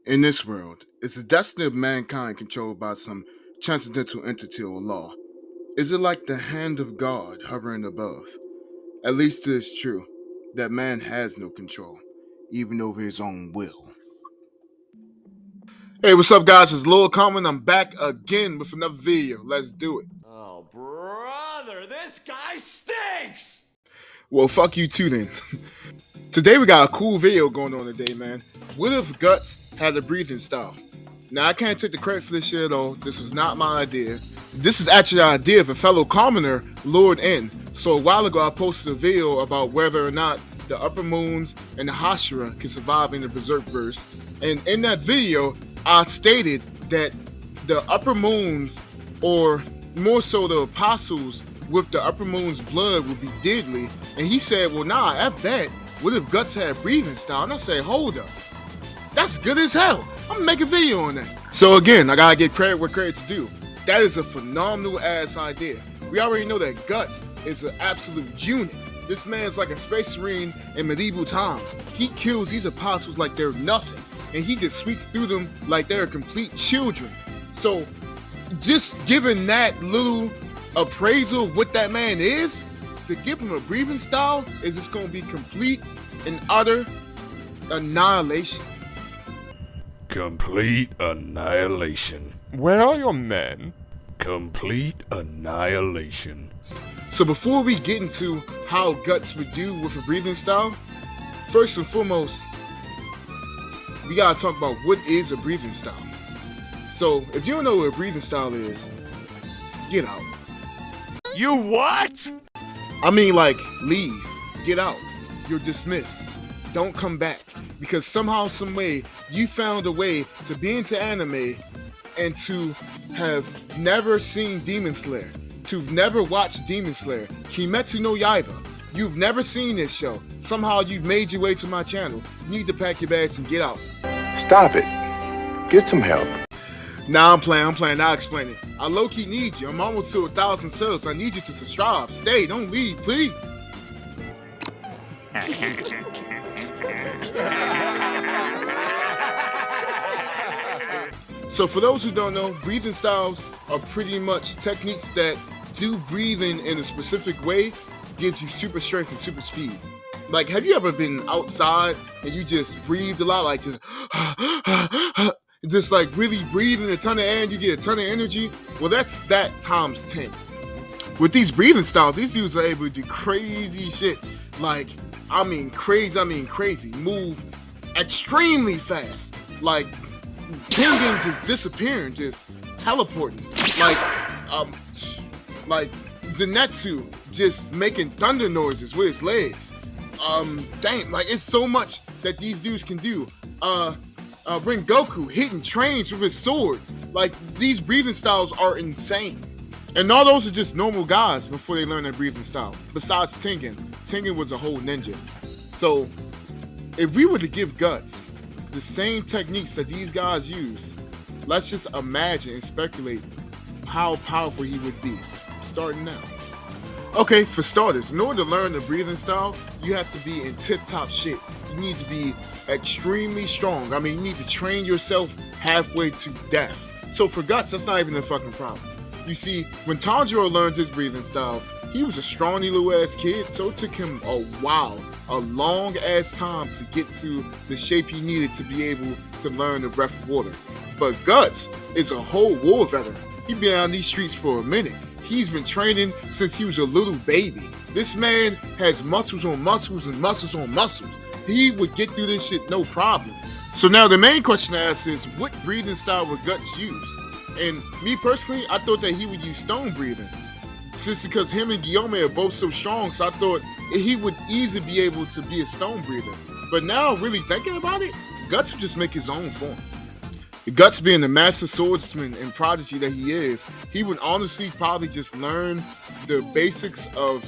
In this world, is the destiny of mankind controlled by some transcendental entity or law? Is it like the hand of God hovering above? At least it is true that man has no control, even over his own will. Hey, what's up, guys? It's Lord Common. I'm back again with another video. Let's do it. Oh, brother, this guy stinks! Well, fuck you too then. Today we got a cool video going on today, man. What if Guts had a breathing style? Now, I can't take the credit for this shit at all. This was not my idea. This is actually the idea of a fellow commoner, Lord N. So a while ago, I posted a video about whether or not the Upper Moons and the Hashira can survive in the Berserkverse. And in that video, I stated that the Upper Moons, or more so the Apostles with the Upper Moon's blood, would be deadly. And he said, well, nah, F that. What if Guts had a breathing style? And I said, hold up. That's good as hell. I'm gonna make a video on that. So again, I gotta give credit where credit's due. That is a phenomenal ass idea. We already know that Guts is an absolute unit. This man's like a space marine in medieval times. He kills these apostles like they're nothing, and he just sweeps through them like they're complete children. So just giving that little appraisal of what that man is, to give him a breathing style is just gonna be complete and utter annihilation. Complete annihilation. Where are your men? Complete annihilation. So before we get into how Guts would do with a breathing style, first and foremost, we gotta talk about what is a breathing style. So if you don't know what a breathing style is, get out. You what? I mean, like, leave, get out. You're dismissed. Don't come back, because somehow, some way, you found a way to be into anime and to have never seen Demon Slayer, to never watched Demon Slayer, Kimetsu no Yaiba. You've never seen this show. Somehow you've made your way to my channel. You need to pack your bags and get out. Stop it. Get some help. Nah, I'm playing, I'll explain it. I low-key need you. I'm almost to 1,000 subs. I need you to subscribe. Stay, don't leave, please. So for those who don't know, breathing styles are pretty much techniques that do breathing in a specific way gives you super strength and super speed. Like, have you ever been outside and you just breathed a lot, like just like really breathing a ton of air and you get a ton of energy? Well, that's that times 10. With these breathing styles, these dudes are able to do crazy shit. Like, I mean crazy. Move extremely fast. Like, Tengen just disappearing, just teleporting. Like Zenitsu just making thunder noises with his legs. Dang, like, it's so much that these dudes can do. Rengoku hitting trains with his sword. Like, these breathing styles are insane. And all those are just normal guys before they learn their breathing style. Besides Tengen. Tengen was a whole ninja. So, if we were to give Guts the same techniques that these guys use, let's just imagine and speculate how powerful he would be. Starting now. Okay, for starters, in order to learn the breathing style, you have to be in tip-top shit. You need to be extremely strong. I mean, you need to train yourself halfway to death. So for Guts, that's not even a fucking problem. You see, when Tanjiro learned his breathing style, he was a scrawny little ass kid, so it took him a while, a long ass time to get to the shape he needed to be able to learn the breath of water. But Guts is a whole war veteran. He been on these streets for a minute. He's been training since he was a little baby. This man has muscles on muscles and muscles on muscles. He would get through this shit no problem. So now the main question I ask is, what breathing style would Guts use? And me personally, I thought that he would use stone breathing. Just because him and Guillaume are both so strong, so I thought he would easily be able to be a stone breather. But now, really thinking about it, Guts would just make his own form. Guts being the master swordsman and prodigy that he is, he would honestly probably just learn the basics of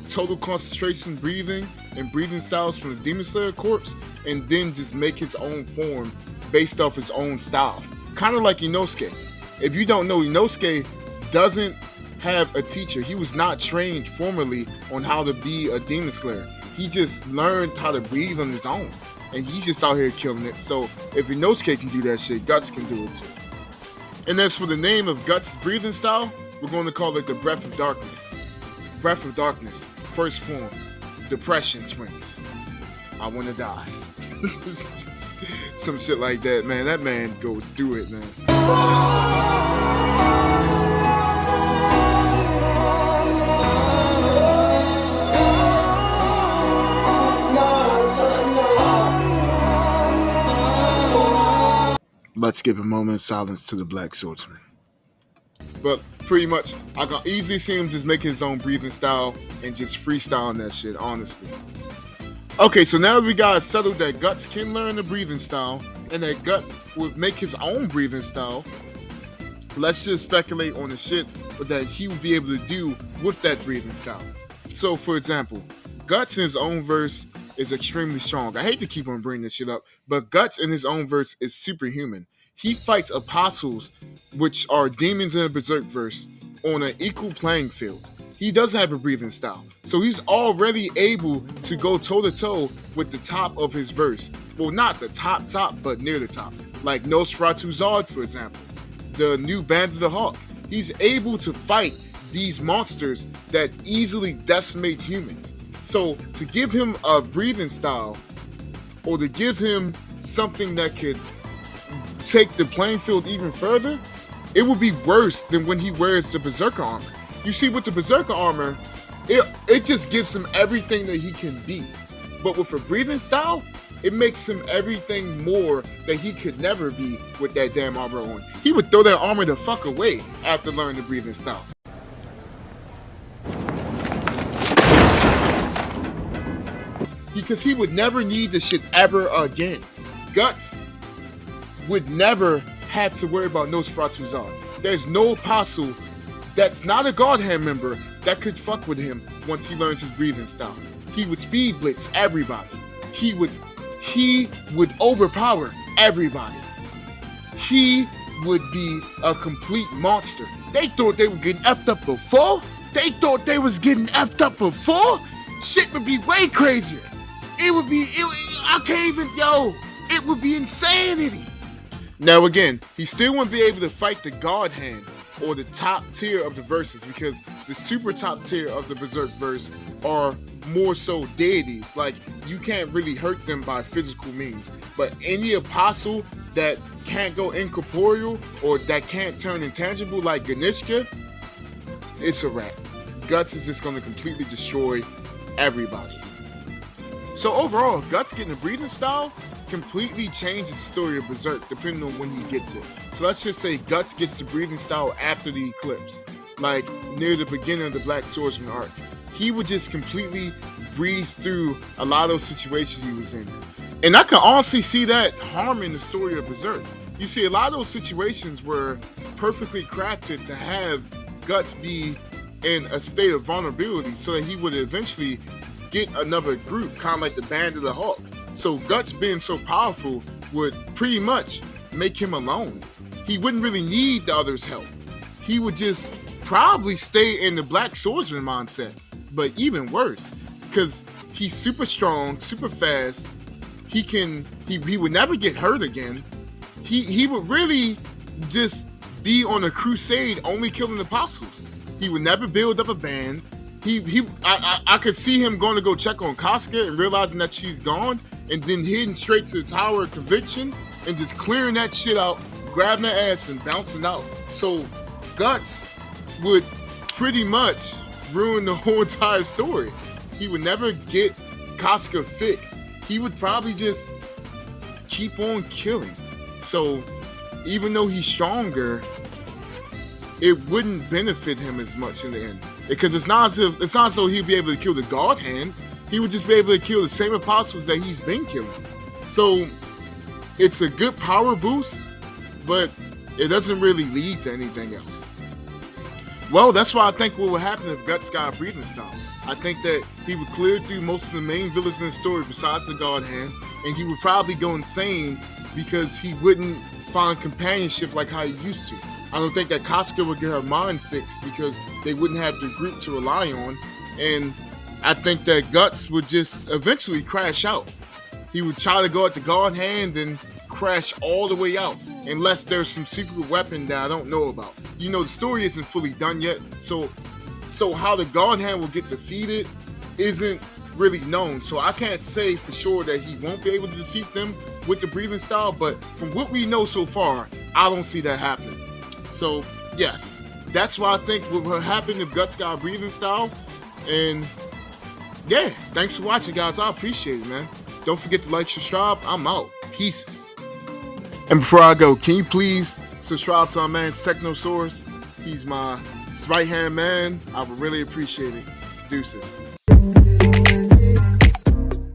total concentration breathing and breathing styles from the Demon Slayer corpse, and then just make his own form based off his own style. Kind of like Inosuke. If you don't know, Inosuke doesn't have a teacher. He was not trained formally on how to be a Demon Slayer. He just learned how to breathe on his own. and he's just out here killing it. So if Inosuke can do that shit, Guts can do it too. And as for the name of Guts' breathing style, we're going to call it the Breath of Darkness. Breath of Darkness, first form, depression twins. I want to die. Some shit like that, man. That man goes through it, man. Let's give a moment of silence to the Black Swordsman. But pretty much, I can easily see him just make his own breathing style and just freestyling that shit, honestly. Okay, so now we got settled that Guts can learn the breathing style and that Guts would make his own breathing style. Let's just speculate on the shit that he would be able to do with that breathing style. So, for example, Guts in his own verse is extremely strong. I hate to keep on bringing this shit up, but Guts in his own verse is superhuman. He fights apostles, which are demons in a berserk verse, on an equal playing field. He doesn't have a breathing style, so he's already able to go toe-to-toe with the top of his verse. Well, not the top, but near the top. Like Nosferatu Zod, for example. The new Band of the Hawk. He's able to fight these monsters that easily decimate humans. So to give him a breathing style, or to give him something that could take the playing field even further, it would be worse than when he wears the Berserker armor. You see, with the Berserker armor, it just gives him everything that he can be. But with a breathing style, it makes him everything more that he could never be with that damn armor on. He would throw that armor the fuck away after learning the breathing style. Because he would never need this shit ever again. Guts would never have to worry about Nosferatu Zod. There's no apostle that's not a God Hand member that could fuck with him once he learns his breathing style. He would speed blitz everybody. He would overpower everybody. He would be a complete monster. They thought they were getting effed up before? Shit would be way crazier. It would be insanity. Now again, he still wouldn't be able to fight the God Hand or the top tier of the verses, because the super top tier of the Berserk verse are more so deities. Like, you can't really hurt them by physical means. But any apostle that can't go incorporeal or that can't turn intangible like Ganishka, it's a wrap. Guts is just going to completely destroy everybody. So overall, Guts getting a breathing style completely changes the story of Berserk depending on when he gets it. So let's just say Guts gets the breathing style after the eclipse, like near the beginning of the Black Swordsman arc. He would just completely breeze through a lot of those situations he was in. And I can honestly see that harming the story of Berserk. You see, a lot of those situations were perfectly crafted to have Guts be in a state of vulnerability so that he would eventually get another group, kind of like the Band of the Hawk. So Guts being so powerful would pretty much make him alone. He wouldn't really need the others' help. He would just probably stay in the Black Swordsman mindset, but even worse, because he's super strong, super fast. He would never get hurt again. He would really just be on a crusade, only killing apostles. He would never build up a band. I could see him going to go check on Casca and realizing that she's gone, and then heading straight to the Tower of Conviction and just clearing that shit out, grabbing her ass and bouncing out. So Guts would pretty much ruin the whole entire story. He would never get Casca fixed. He would probably just keep on killing. So even though he's stronger, it wouldn't benefit him as much in the end. Because it's not as though he'd be able to kill the God Hand. He would just be able to kill the same apostles that he's been killing. So it's a good power boost, but it doesn't really lead to anything else. Well, that's why I think what would happen if Guts got a breathing style. I think that he would clear through most of the main villains in the story besides the God Hand, and he would probably go insane because he wouldn't find companionship like how he used to. I don't think that Casca would get her mind fixed because they wouldn't have the group to rely on, and I think that Guts would just eventually crash out. he would try to go at the guard hand and crash all the way out, unless there's some secret weapon that I don't know about. You know, the story isn't fully done yet, so how the guard hand will get defeated isn't really known. So I can't say for sure that he won't be able to defeat them with the breathing style, but from what we know so far, I don't see that happening. So yes, that's why I think what will happen if Guts got a breathing style. And yeah, thanks for watching, guys. I appreciate it, man. Don't forget to like, subscribe. I'm out. Pieces. And before I go, can you please subscribe to our man's Technosaurus? He's my right-hand man. I would really appreciate it. Deuces.